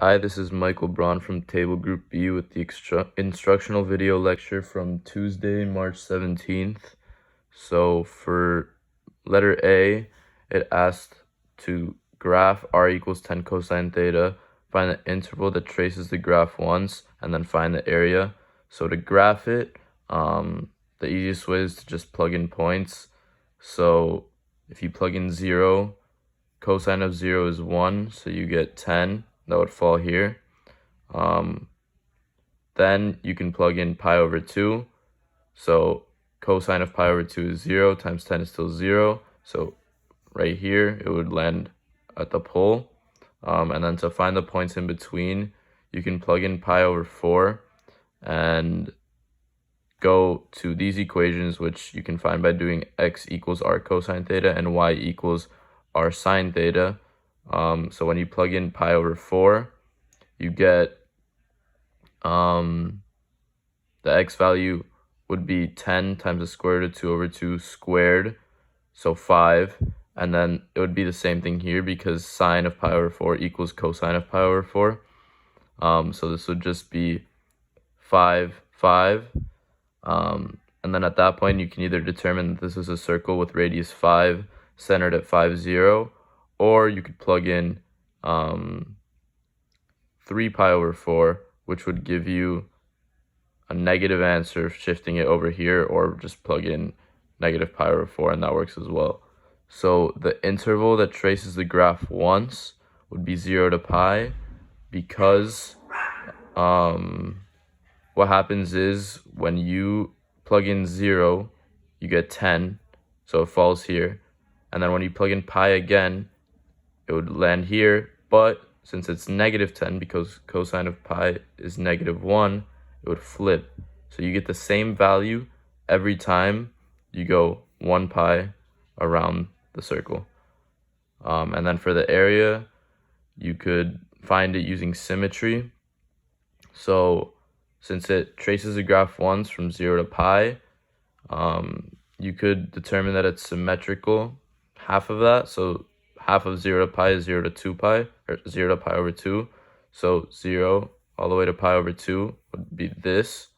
Hi, this is Braun from Table Group B with the instructional video lecture from Tuesday, March 17th. So for letter A, it asked to graph r equals 10 cosine theta, find the interval that traces the graph once, and then find the area. So to graph it, the easiest way is to just plug in points. So if you plug in 0, cosine of 0 is 1, so you get 10. That would fall here. Then you can plug in pi over 2. So cosine of pi over 2 is 0 times 10 is still 0. So right here, it would land at the pole. And then to find the points in between, you can plug in pi over 4 and go to these equations, which you can find by doing x equals r cosine theta and y equals r sine theta. So when you plug in pi over 4, you get the x value would be 10 times the square root of 2 over 2 squared, so 5. And then it would be the same thing here because sine of pi over 4 equals cosine of pi over 4. So this would just be 5, 5. And then at that point, you can either determine that this is a circle with radius 5 centered at 5, 0, or you could plug in 3 pi over 4, which would give you a negative answer, shifting it over here, or just plug in negative pi over 4, and that works as well. So the interval that traces the graph once would be 0 to pi, because what happens is when you plug in 0, you get 10, so it falls here. And then when you plug in pi again, it would land here, but since it's negative 10, because cosine of pi is negative 1, it would flip. So you get the same value every time you go 1 pi around the circle. And then for the area, you could find it using symmetry. So since it traces the graph once from 0 to pi, you could determine that it's symmetrical, half of that. So half of 0 to pi is 0 to 2 pi, or 0 to pi over 2. So 0 all the way to pi over 2 would be this.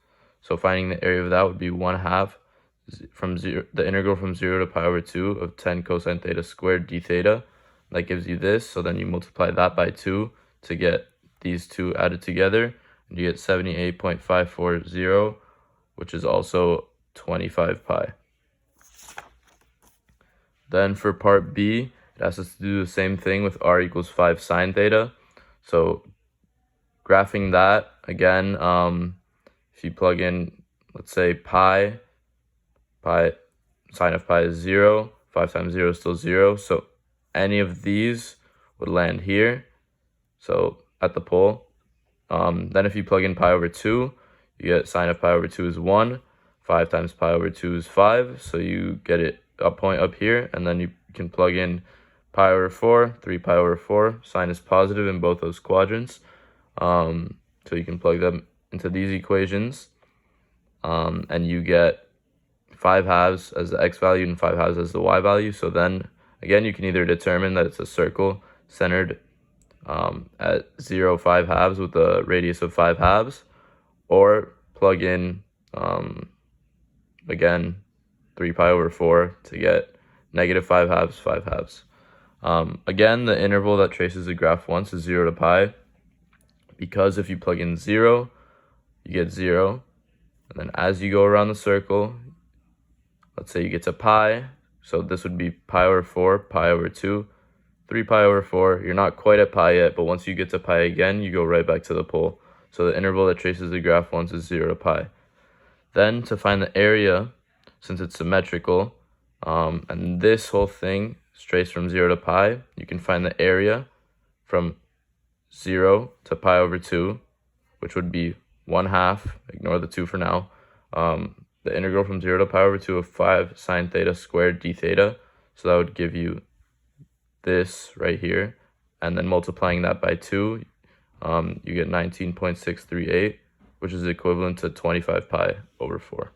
So finding the area of that would be 1/2 from 0, the integral from 0 to pi over 2 of 10 cosine theta squared d theta. That gives you this. So then you multiply that by 2 to get these two added together, and you get 78.540, which is also 25 pi. Then for part B, it asks us to do the same thing with r equals 5 sine theta. So graphing that, again, if you plug in, let's say pi, sine of pi is 0, 5 times 0 is still 0. So any of these would land here, so at the pole. Then if you plug in pi over 2, you get sine of pi over 2 is 1, 5 times pi over 2 is 5, so you get it a point up here, and then you can plug in pi over 4, 3 pi over 4. Sine is positive in both those quadrants, so you can plug them into these equations, and you get 5/2 as the x value and 5/2 as the y value. So then again, you can either determine that it's a circle centered at 0, 5/2 with a radius of 5/2, or plug in again 3 pi over 4 to get negative 5/2, 5/2. Again, the interval that traces the graph once is 0 to pi, because if you plug in 0, you get 0. And then as you go around the circle, let's say you get to pi, so this would be pi over 4, pi over 2, 3 pi over 4. You're not quite at pi yet, but once you get to pi again, you go right back to the pole. So the interval that traces the graph once is 0 to pi. Then to find the area, since it's symmetrical, and this whole thing is traced from 0 to pi, you can find the area from 0 to pi over 2, which would be 1/2, ignore the 2 for now, the integral from 0 to pi over 2 of 5 sine theta squared d theta. So that would give you this right here, and then multiplying that by 2, you get 19.638, which is equivalent to 25 pi over 4.